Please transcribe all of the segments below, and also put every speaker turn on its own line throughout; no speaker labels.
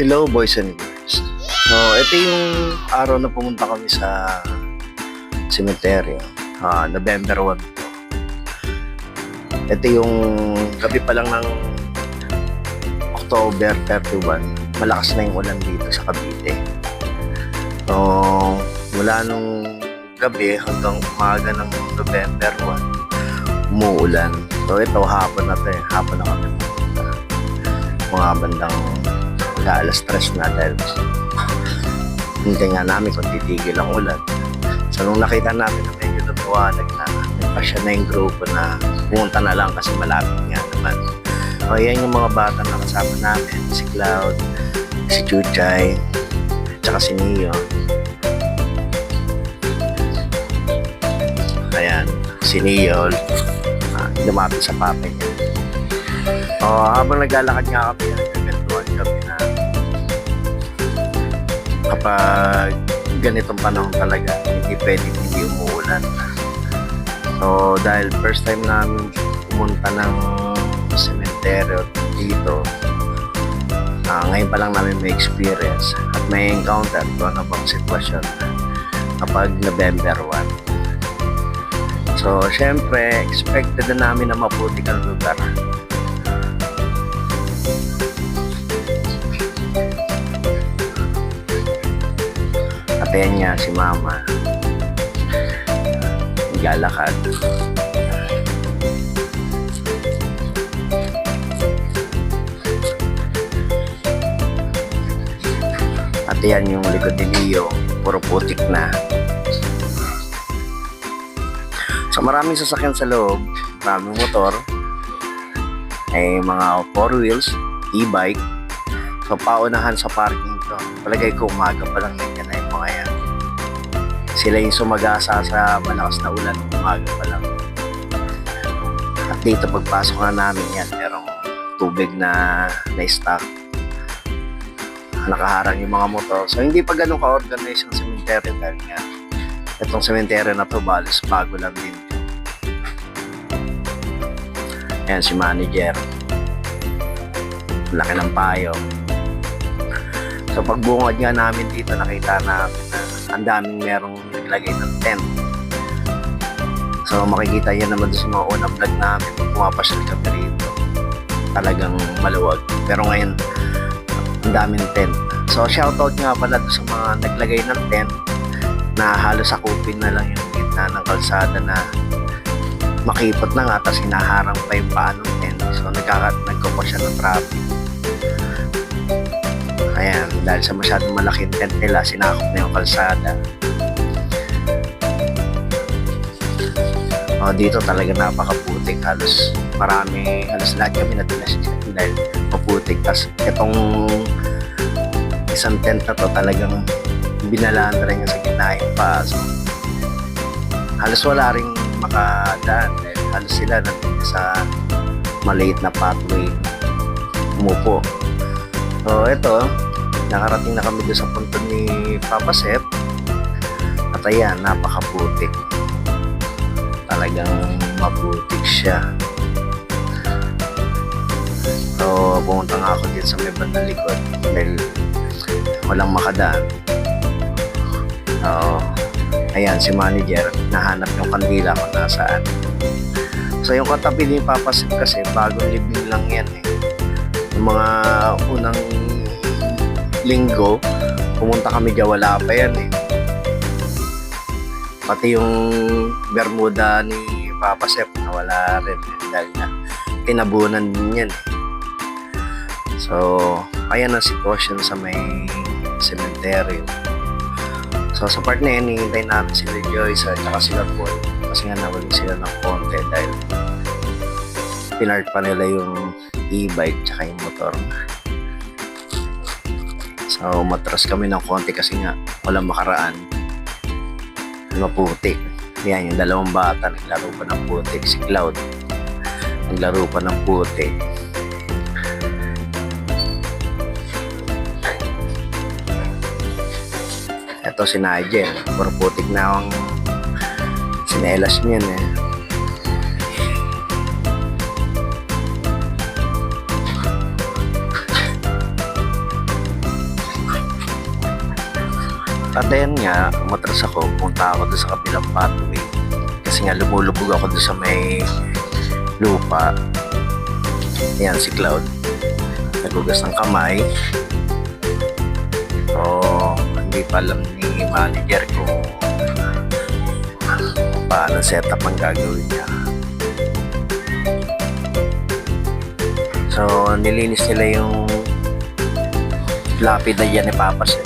Hello boys and girls. So, ito yung araw na pumunta kami sa cemetery. November 1 po. Ito yung gabi pa lang ng October 31. Malakas na yung ulan dito sa Cavite. So, mula nung gabi hanggang umaga ng November 1, umuulan. So, ito hapon na to eh. Hapon na kami pumunta. Mga bandang alas 3 na dahil hindi nga namin kung titigil ang ulan. So nung nakita namin na medyo lumiwanag na, nagpasya na yung grupo na pumunta na lang kasi malapit nga naman. O yan yung mga bata na kasama namin, si Cloud, si Chuchay, tsaka si Neo. Ayan, si Neo, lumapit sa papa niya. O habang naglalakad nga kami, nagkantuan kami na kapag ganitong panahon talaga hindi pwedeng hindi umuulan. So dahil first time namin pumunta ng cemetery dito, ngayon pa lang namin may experience at may encounter kung ano bang sitwasyon kapag November 1. So syempre expected na namin na maputik ang lugar. At ayan niya si Mama naglalakad. At ayan yung likod ni Leo, puro putik na. So maraming sasakyan sa loob, maraming motor, ay mga 4 wheels, e-bike. So paunahan sa parking to. Palagay ko umaga pa lang yan na yung mga yan. Sila yung sumagasa sa malakas na ulan umaga pa lang. At dito pagpasok na namin yan, merong tubig na stock. Nakaharang yung mga motor. So hindi pa ganun ka-organize yung cemetery dahil nga itong cemetery na to balis bago lang din. Ayan si manager. Laki ng payo. So pagbungad nga namin dito, nakita namin na ang daming merong naglagay ng tent. So makikita yan naman sa mga unang vlog namin kung pumapasyal kami rito. Talagang maluwag. Pero ngayon, ang daming tent. So shoutout nga pala sa mga naglagay ng tent na halos sakupin na lang yung gitna ng kalsada na makipot na nga tapos hinaharang pa yung paanong tent. So nagkakapa siya ng traffic. Ayan, dahil sa masyadong malaking tent nila, sinakop na yung kalsada. Dito talaga napakaputik. Halos lahat kami nadulas dahil maputik. Tapos itong isang tent na to talagang binalaan rin niya sa gitna yung paso. Halos wala rin makadaan dahil halos sila nandun sa maliit na pathway umupo. So ito, nakarating na kami doon sa punto ni Papa Sep. At ayan, napakaputik. Talagang maputik siya. So pumunta nga ako dito sa may bandang likod dahil walang makadaan. So ayan si manager, nahanap yung kandila kung nasaan. So yung katabi ni Papa Sep kasi bagong living lang yan eh. Yung mga unang linggo pumunta kami dyan, wala pa yan eh. Pati yung bermuda ni Papa Sep nawala rin eh, dahil na tinabunan din yan eh. So ayan ang sitwasyon sa may cemetery. So sa part na yan, hihintay namin sila Joyce at saka sila Paul kasi nga nawali sila ng konti dahil pinart pa nila yung e-bike tsaka yung motor. So matras kami ng konti kasi nga walang makaraan, maputik. Yan yung dalawang bata naglaro pa ng putik. Si Cloud naglaro pa ng putik. Ito si Nigel, puro putik na ang sinelas niyan eh. At then nga, umatras ako, punta ako doon sa kabilang pathway. Kasi nga lumulubog ako doon sa may lupa. Ayan si Cloud. Nagugas ng kamay. So, hindi pa alam ni manager kung paano setup ang gagawin niya. So, nilinis nila yung lapid na yan ni Papas.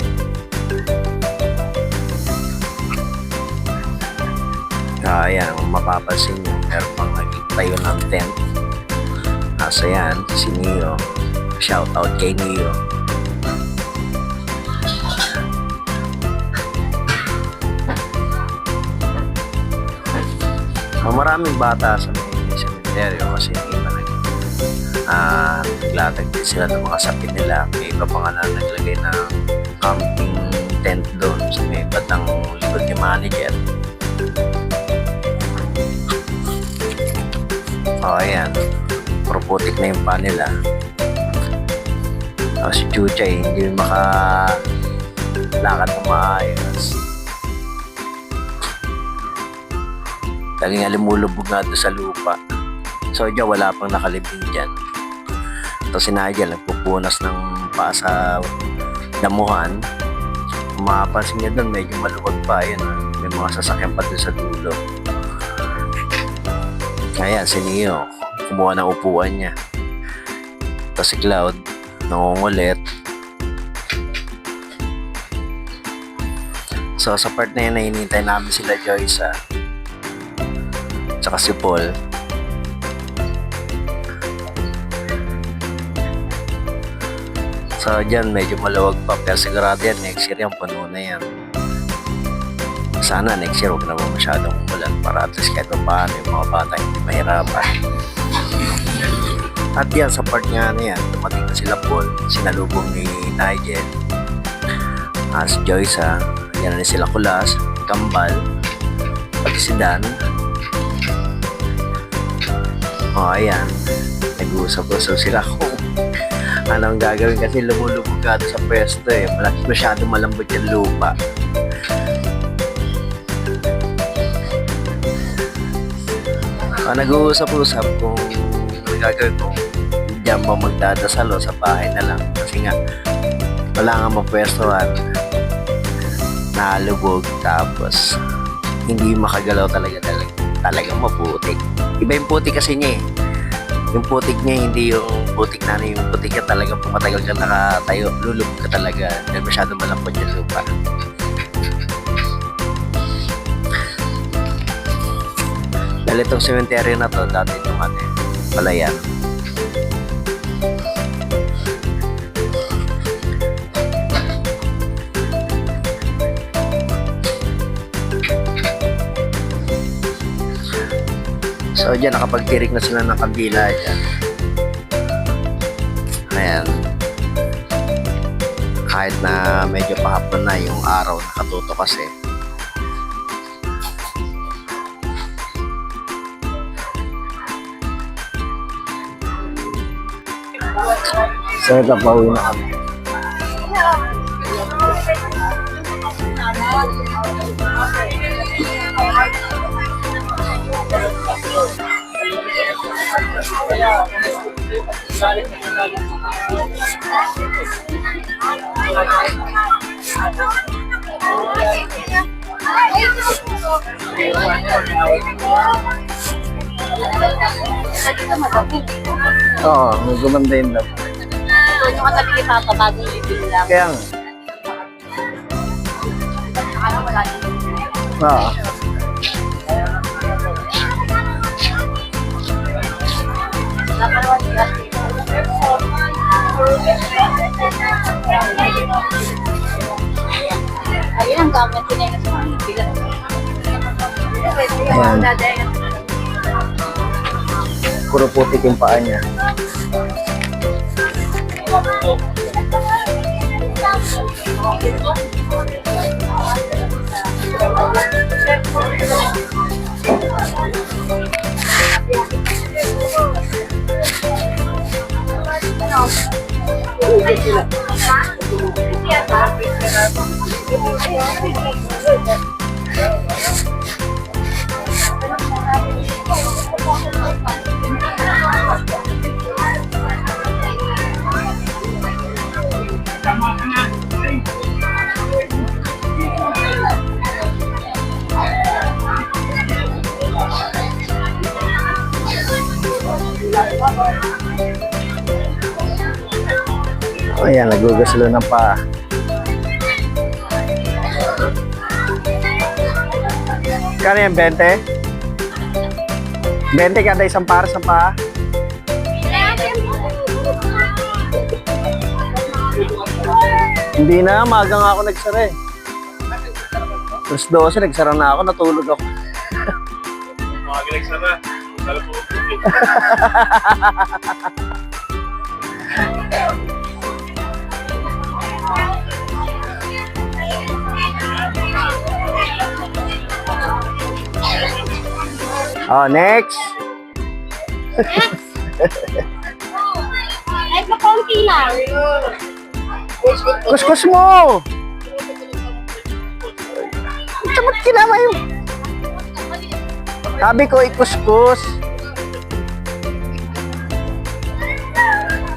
Ayan, kung mapapansin nyo, meron pang nagtayo ng tent. Nasa yan, si Neo. Shout out kay Neo. Maraming bata sa may cemetery kasi hindi pa naglatag din sila ng mga sapin nila. May iba pa nga na naglagay ng camping tent doon sa may batang likod ni manager. Ayan, putik na yung pa nila. Si Chuchay hindi makalakad na maayos dahil nga lumulubog nga doon sa lupa. So dyan wala pang nakalibing dyan. Tapos si Nigel nagpupunas ng paa sa damuhan. Kung mapapansin niya doon medyo maluwag pa. Ayan, may mga sasakyan pa doon sa dulo. Ayan si Neo kumuha ng upuan niya. Tapos si Cloud nangungulit. So sa part na yun, hinihintay namin sila Joyce tsaka si Paul. So dyan medyo maluwag pa, pero sigurado yan next year yan, puno na yan. Sana next year huwag na masyadong umulan para at least kahit paano yung mga bata hindi mahirapan. At yan, sa part nga na yan, dumating na sila Paul, sinalubong ni Nigel, si Joyce, yan na sila Kulas, Kambal, pati si Dan. Ayan, nag-uusap-usap sila kung anong gagawin kasi lumulubog ka sa pwesto masyado malambot yung lupa. Nag-uusap-usap kung gagawin kung diyan ba magdadasal o sa bahay na lang kasi nga wala nga mapwestuhan, nalubog tapos hindi makagalaw talagang maputik. Iba yung putik kasi niya yung putik niya hindi yung putik na yung putik niya talagang pumatagal ka nakatayo, lulubog ka talaga dahil masyado malambot yung lupa. Dahil itong cemetery na to, dati itong palayan. So dyan, nakapagtirik na sila ng kandila dyan. Ayan. Kahit na medyo pahapon na yung araw, nakatuto kasi. So ito, pauwi na kami. Oo, gumanda yung lab.
Doon yung katabi kay Papa bagong libing lang.
Kaya nga.
Wala din.
Oo.
Ayun ang gamit ko na yung sa mga ibigan.
Ayan. Puro putik yung paa niya. Ayan, naguguslo ng pa. Kano yan, 20? 20 kada isang para sa paa? Hindi na, maga nga ako nagsara eh. Tapos 12, nagsara na ako, natulog ako.
Maga nagsara. Kala po.
Oh, next.
Kahit makaunti lang.
Kuskus mo! Ba't kinama yung... Sabi ko, ikuskus.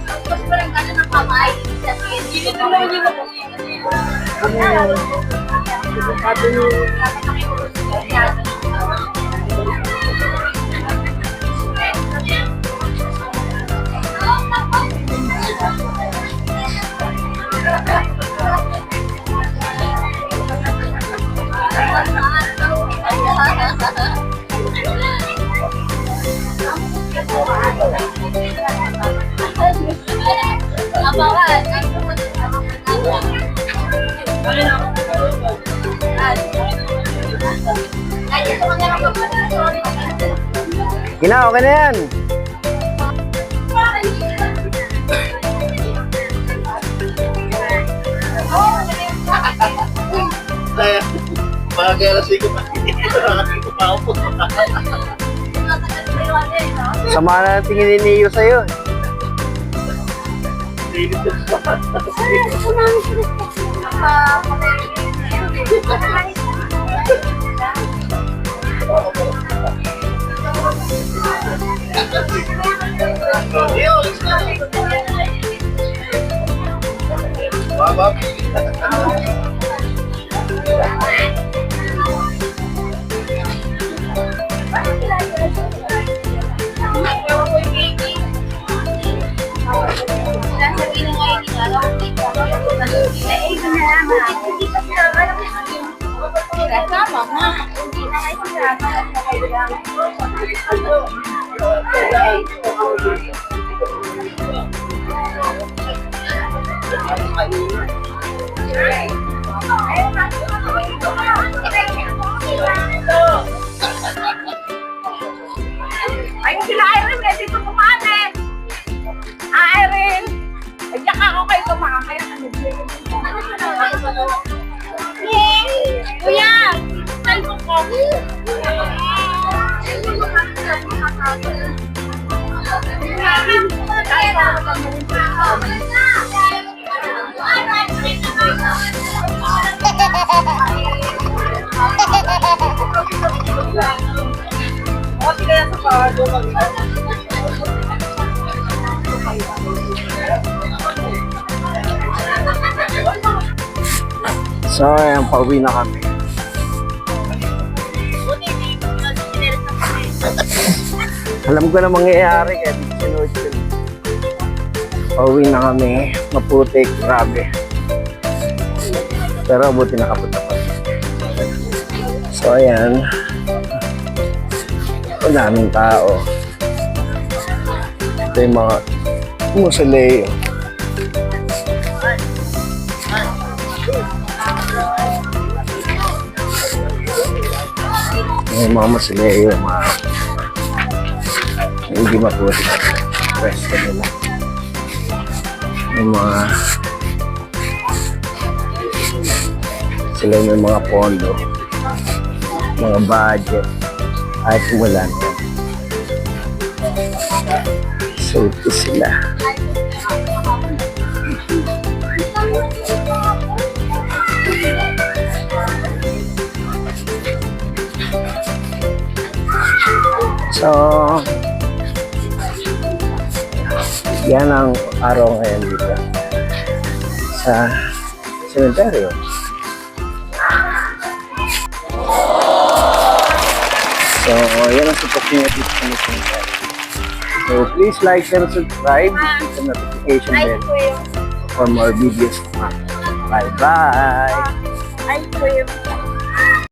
Tapos parang gano'n ng kamay. Hindi na lang yung
Gina, okay na yan.
Mga kaya lasing ko pa. Nakakasing ko pa ako.
Sama na tingin ni Neo sa'yo.
Ay, sila Irene, ready to kumate. Irene! Ay, tsaka ako kayo kumakakaya. Kuya! Cellphone ko.
So, ayan, pauwi na kami. Alam ko na mangyayari kaya di sinuot yun. Pauwi na kami. Maputik, grabe. Pero buti nakapunta pa. So, ayan. Ang daming tao. Ito yung mga musileo. Yung mga musileo, mga hindi maputik. Pwesto nila. Yung mga sila yung mga pondo, mga budget, ay kumulan. So, ito sila. So, yan ang araw ngayon dito sa cemetery. So, yan ang sitwasyon natin sa cemetery. So, please like and subscribe with the notification
Ay,
bell
kuya.
for more videos. Bye-bye!
Ay, kuya.